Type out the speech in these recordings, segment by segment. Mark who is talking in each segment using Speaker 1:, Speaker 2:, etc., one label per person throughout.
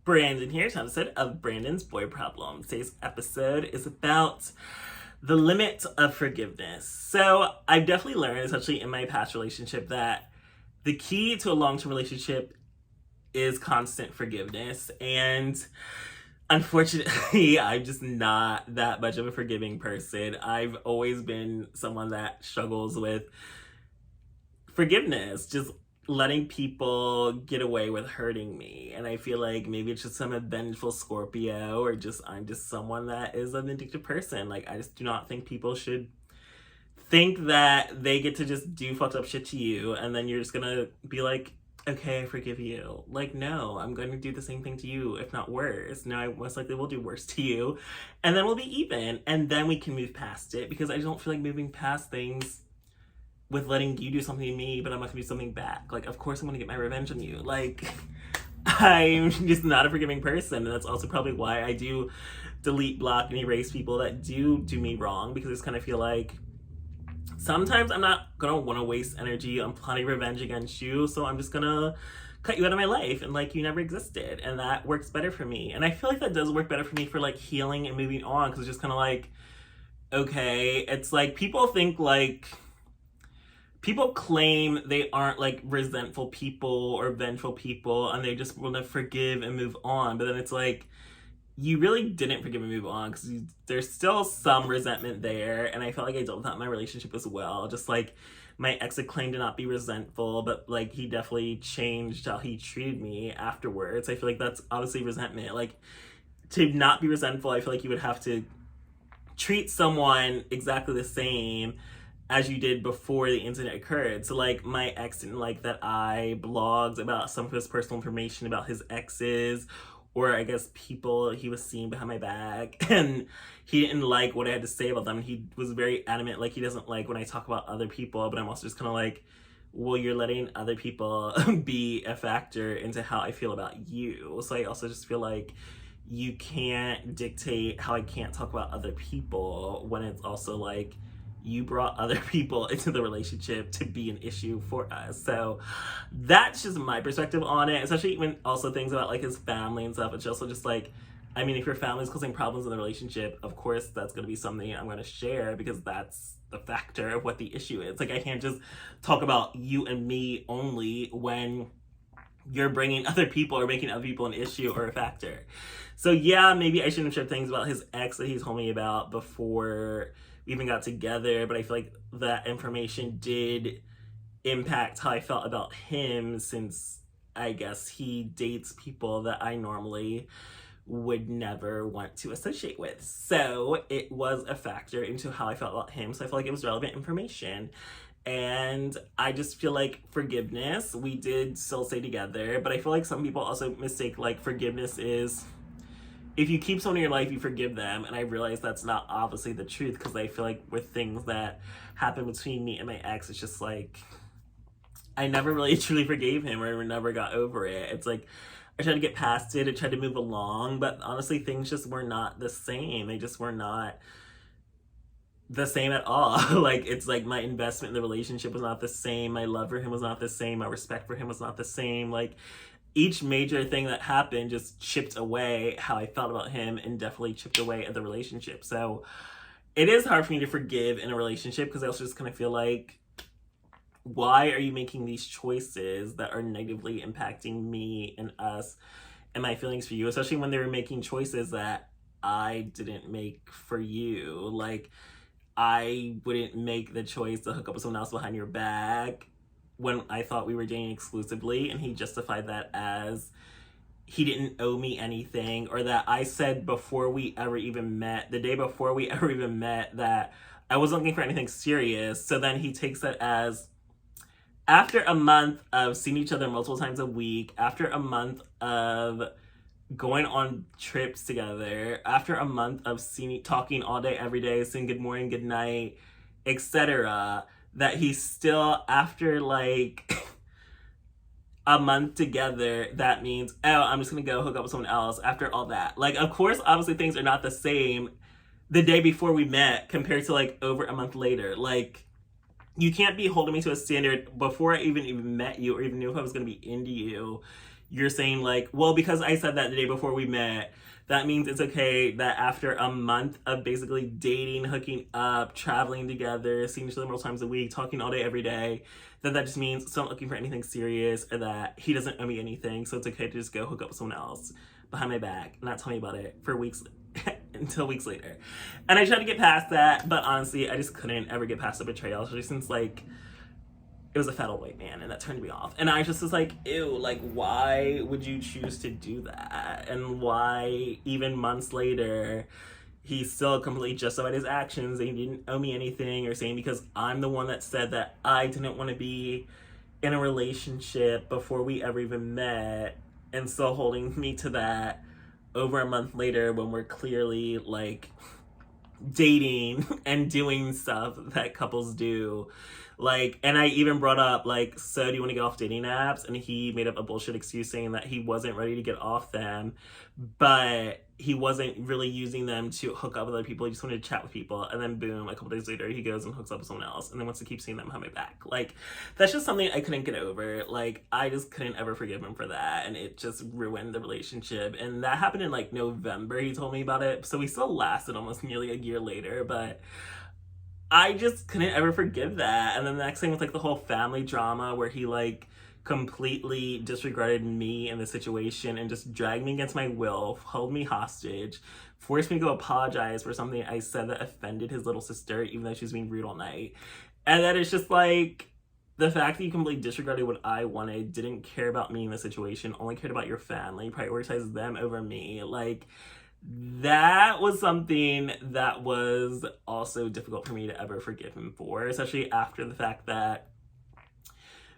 Speaker 1: Branden here, to episode of Branden's Boy Problem. Today's episode is about the limit of forgiveness. So I've definitely learned, especially in my past relationship, that the key to a long-term relationship is constant forgiveness. And unfortunately, I'm just not that much of a forgiving person. I've always been someone that struggles with forgiveness, just letting people get away with hurting me. And I feel like maybe it's just some vengeful Scorpio, or just I'm just someone that is a vindictive person. Like, I just do not think people should think that they get to just do fucked up shit to you and then you're just gonna be like, okay, I forgive you. Like, no, I'm going to do the same thing to you, if not worse. No, I most likely will do worse to you. And then we'll be even. And then we can move past it, because I don't feel like moving past things with letting you do something to me, but I'm not gonna do something back. Like, of course I'm gonna get my revenge on you. Like, I'm just not a forgiving person. And that's also probably why I do delete, block, and erase people that do me wrong, because I just kind of feel like sometimes I'm not gonna want to waste energy on plotting revenge against you, so I'm just gonna cut you out of my life and like you never existed. And that works better for me. And I feel like that does work better for me for like healing and moving on, because it's just kind of like, okay, it's like people think like, people claim they aren't like resentful people or vengeful people and they just want to forgive and move on. But then it's like, you really didn't forgive and move on, because there's still some resentment there. And I felt like I dealt with that in my relationship as well. Just like my ex had claimed to not be resentful, but like he definitely changed how he treated me afterwards. I feel like that's obviously resentment. Like, to not be resentful, I feel like you would have to treat someone exactly the same as you did before the incident occurred. So like, my ex didn't like that I blogged about some of his personal information about his exes, or I guess people he was seeing behind my back, and he didn't like what I had to say about them. He was very adamant, like he doesn't like when I talk about other people, but I'm also just kind of like, well, you're letting other people be a factor into how I feel about you. So I also just feel like you can't dictate how I can't talk about other people, when it's also like, you brought other people into the relationship to be an issue for us. So that's just my perspective on it, especially even also things about like his family and stuff. It's also just like, I mean, if your family's causing problems in the relationship, of course that's going to be something I'm going to share, because that's the factor of what the issue is. Like, I can't just talk about you and me only when you're bringing other people or making other people an issue or a factor. So yeah, maybe I shouldn't have shared things about his ex that he told me about before we even got together, but I feel like that information did impact how I felt about him, since I guess he dates people that I normally would never want to associate with. So it was a factor into how I felt about him. So I feel like it was relevant information. And I just feel like forgiveness, we did still stay together, but I feel like some people also mistake like forgiveness is, if you keep someone in your life, you forgive them. And I realize that's not obviously the truth, because I feel like with things that happen between me and my ex, it's just like, I never really truly forgave him, or never got over it. It's like, I tried to get past it, I tried to move along, but honestly, things just were not the same. They just were not the same at all. Like, it's like my investment in the relationship was not the same. My love for him was not the same. My respect for him was not the same. Like, each major thing that happened just chipped away how I felt about him, and definitely chipped away at the relationship. So it is hard for me to forgive in a relationship, because I also just kind of feel like, why are you making these choices that are negatively impacting me and us and my feelings for you, especially when they were making choices that I didn't make for you. Like, I wouldn't make the choice to hook up with someone else behind your back when I thought we were dating exclusively, and he justified that as he didn't owe me anything, or that I said before we ever even met, the day before we ever even met, that I wasn't looking for anything serious. So then he takes that as, after a month of seeing each other multiple times a week, after a month of going on trips together, after a month of talking all day, every day, saying good morning, good night, etc., that he's still, after like a month together, that means, oh, I'm just gonna go hook up with someone else after all that. Like, of course, obviously things are not the same the day before we met compared to like over a month later. Like, you can't be holding me to a standard before I even met you, or even knew if I was gonna be into you. you're saying like, well, because I said that the day before we met, that means it's okay that after a month of basically dating, hooking up, traveling together, seeing each other multiple times a week, talking all day, every day, that just means still not looking for anything serious, or that he doesn't owe me anything, so it's okay to just go hook up with someone else behind my back and not tell me about it for weeks until weeks later. And I tried to get past that, but honestly, I just couldn't ever get past the betrayal, especially since like it was a fat old white man, and that turned me off. And I just was like, ew, like, why would you choose to do that? And why, even months later, he's still completely justified his actions, and he didn't owe me anything, or saying because I'm the one that said that I didn't want to be in a relationship before we ever even met, and still holding me to that over a month later when we're clearly like dating and doing stuff that couples do. Like, and I even brought up, like, so do you want to get off dating apps? And he made up a bullshit excuse saying that he wasn't ready to get off them, but he wasn't really using them to hook up with other people. He just wanted to chat with people. And then boom, a couple days later, he goes and hooks up with someone else and then wants to keep seeing them behind my back. Like, that's just something I couldn't get over. Like, I just couldn't ever forgive him for that. And it just ruined the relationship. And that happened in like November. He told me about it. So we still lasted almost nearly a year later, but I just couldn't ever forgive that. And then the next thing was like the whole family drama where he like completely disregarded me in the situation and just dragged me against my will, held me hostage, forced me to go apologize for something I said that offended his little sister, even though she was being rude all night. And then it's just like the fact that you completely disregarded what I wanted, didn't care about me in the situation, only cared about your family, prioritized them over me. Like, that was something that was also difficult for me to ever forgive him for, especially after the fact that,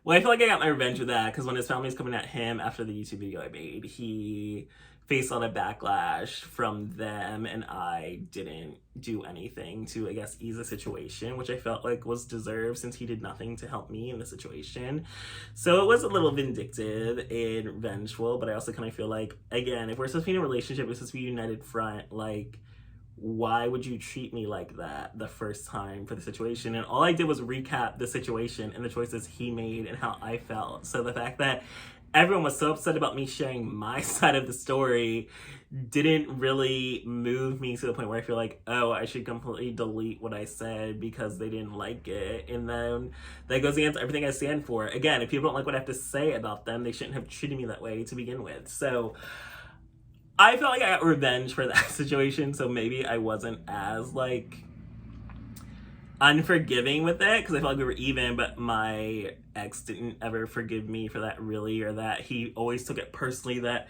Speaker 1: well, I feel like I got my revenge with that because when his family was coming at him after the YouTube video I made, he faced a lot of backlash from them, and I didn't do anything to, I guess, ease the situation, which I felt like was deserved since he did nothing to help me in the situation. So it was a little vindictive and vengeful, but I also kind of feel like, again, if we're supposed to be in a relationship, we're supposed to be a united front, like, why would you treat me like that the first time for the situation? And all I did was recap the situation and the choices he made and how I felt. So the fact that everyone was so upset about me sharing my side of the story didn't really move me to the point where I feel like, oh, I should completely delete what I said because they didn't like it. And then that goes against everything I stand for. Again, if people don't like what I have to say about them, they shouldn't have treated me that way to begin with. So I felt like I got revenge for that situation, so maybe I wasn't as, like, unforgiving with it, because I felt like we were even, but my ex didn't ever forgive me for that, really, or that he always took it personally that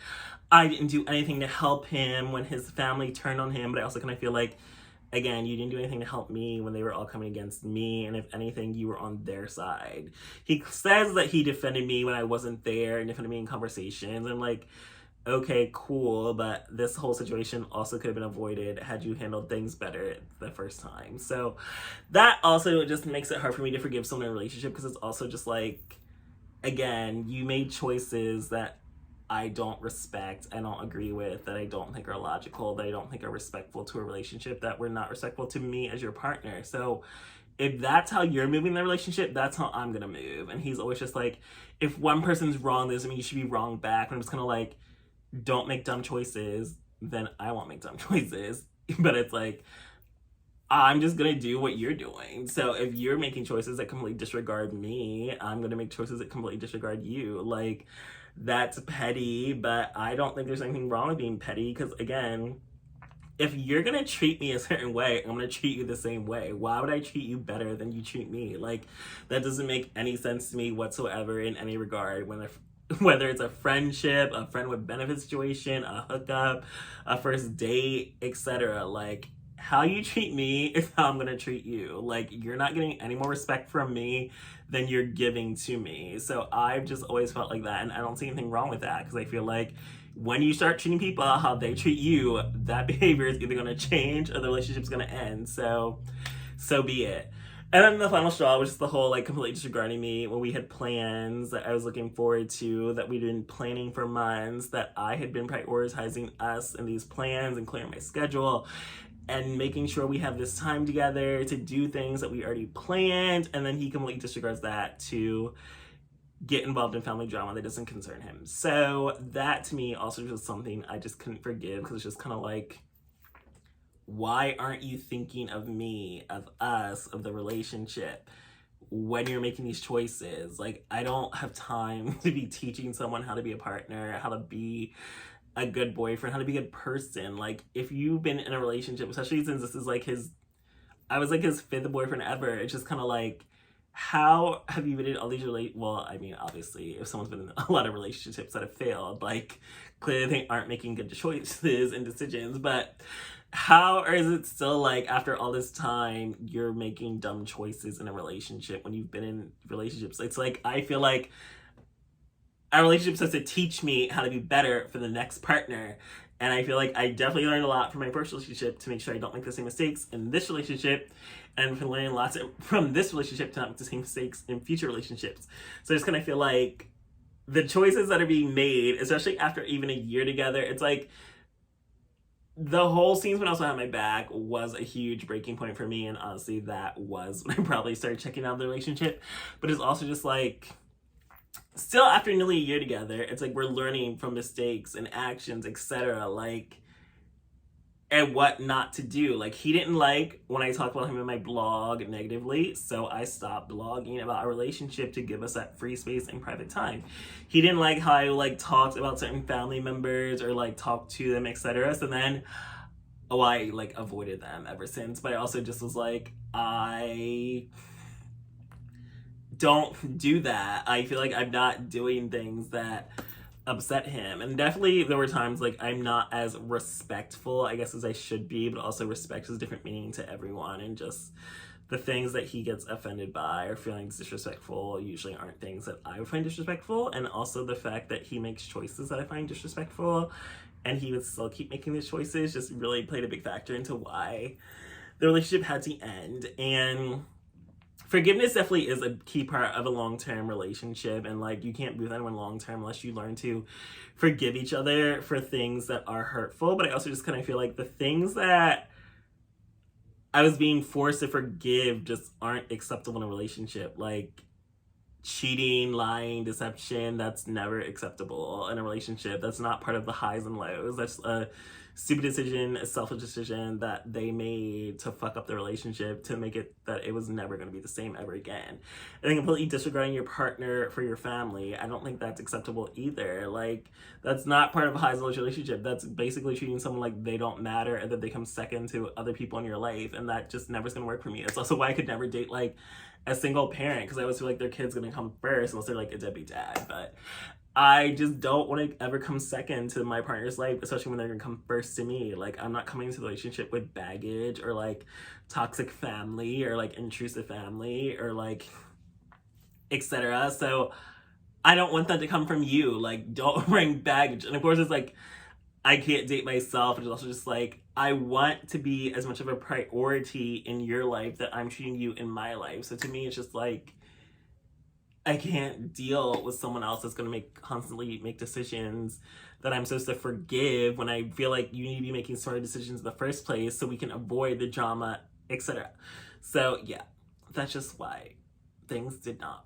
Speaker 1: I didn't do anything to help him when his family turned on him. But I also kind of feel like, again, you didn't do anything to help me when they were all coming against me, and if anything, you were on their side. He says that he defended me when I wasn't there and defended me in conversations, and like, okay, cool, but this whole situation also could have been avoided had you handled things better the first time. So that also just makes it hard for me to forgive someone in a relationship, because it's also just like, again, you made choices that I don't respect, I don't agree with, that I don't think are logical, that I don't think are respectful to a relationship, that were not respectful to me as your partner. So if that's how you're moving the relationship, that's how I'm gonna move. And he's always just like, if one person's wrong, doesn't mean you should be wrong back. And I'm just kind of like, don't make dumb choices, then I won't make dumb choices. But it's like, I'm just gonna do what you're doing. So if you're making choices that completely disregard me, I'm gonna make choices that completely disregard you. Like, that's petty, but I don't think there's anything wrong with being petty, because again, if you're gonna treat me a certain way, I'm gonna treat you the same way. Why would I treat you better than you treat me? Like, that doesn't make any sense to me whatsoever in any regard. Whether it's a friendship, a friend with benefit situation, a hookup, a first date, etc. Like, how you treat me is how I'm gonna treat you. Like, you're not getting any more respect from me than you're giving to me. So I've just always felt like that, and I don't see anything wrong with that, because I feel like when you start treating people how they treat you, that behavior is either gonna change or the relationship's gonna end. So be it. And then the final straw was just the whole, like, completely disregarding me when we had plans that I was looking forward to, that we'd been planning for months, that I had been prioritizing us and these plans and clearing my schedule and making sure we have this time together to do things that we already planned. And then he completely disregards that to get involved in family drama that doesn't concern him. So that to me also was something I just couldn't forgive, because it's just kind of like, why aren't you thinking of me, of us, of the relationship when you're making these choices? Like, I don't have time to be teaching someone how to be a partner, how to be a good boyfriend, how to be a good person. Like, if you've been in a relationship, especially since this is like I was like his fifth boyfriend ever, it's just kind of like, how have you been in all these well, I mean, obviously, if someone's been in a lot of relationships that have failed, like, clearly they aren't making good choices and decisions, but how is it still like, after all this time, you're making dumb choices in a relationship when you've been in relationships? It's like, I feel like our relationship supposed to teach me how to be better for the next partner. And I feel like I definitely learned a lot from my first relationship to make sure I don't make the same mistakes in this relationship. And I've been learning lots from this relationship to not make the same mistakes in future relationships. So I just kind of feel like the choices that are being made, especially after even a year together, it's like, the whole scenes when I also had my back was a huge breaking point for me. And honestly, that was when I probably started checking out the relationship. But it's also just like, still after nearly a year together, it's like we're learning from mistakes and actions, etc. Like, and what not to do. Like, he didn't like when I talked about him in my blog negatively, so I stopped blogging about our relationship to give us that free space and private time. He didn't like how I like talked about certain family members or like talked to them, etc. So then, I like avoided them ever since. But I also just was like, I don't do that. I feel like I'm not doing things that upset him. And definitely there were times like I'm not as respectful, I guess, as I should be, but also respect has different meaning to everyone, and just the things that he gets offended by or feelings disrespectful usually aren't things that I would find disrespectful. And also the fact that he makes choices that I find disrespectful and he would still keep making these choices just really played a big factor into why the relationship had to end. And forgiveness definitely is a key part of a long-term relationship, and like, you can't be with anyone long-term unless you learn to forgive each other for things that are hurtful. But I also just kind of feel like the things that I was being forced to forgive just aren't acceptable in a relationship. Like, cheating, lying, deception, that's never acceptable in a relationship. That's not part of the highs and lows. That's a stupid decision, a selfish decision that they made to fuck up the relationship, to make it that it was never going to be the same ever again. And then completely disregarding your partner for your family, I don't think that's acceptable either. Like, that's not part of a highs and lows relationship. That's basically treating someone like they don't matter and that they come second to other people in your life, and that just never is going to work for me. It's also why I could never date like a single parent, because I always feel like their kid's gonna come first unless they're like a deadbeat dad. But I just don't want to ever come second to my partner's life, especially when they're gonna come first to me. Like, I'm not coming into the relationship with baggage or like toxic family or like intrusive family or like etc. So I don't want that to come from you. Like, don't bring baggage. And of course, it's like, I can't date myself. It's also just like, I want to be as much of a priority in your life that I'm treating you in my life. So to me, it's just like, I can't deal with someone else that's going to constantly make decisions that I'm supposed to forgive, when I feel like you need to be making smarter decisions in the first place so we can avoid the drama, etc. So yeah, that's just why things did not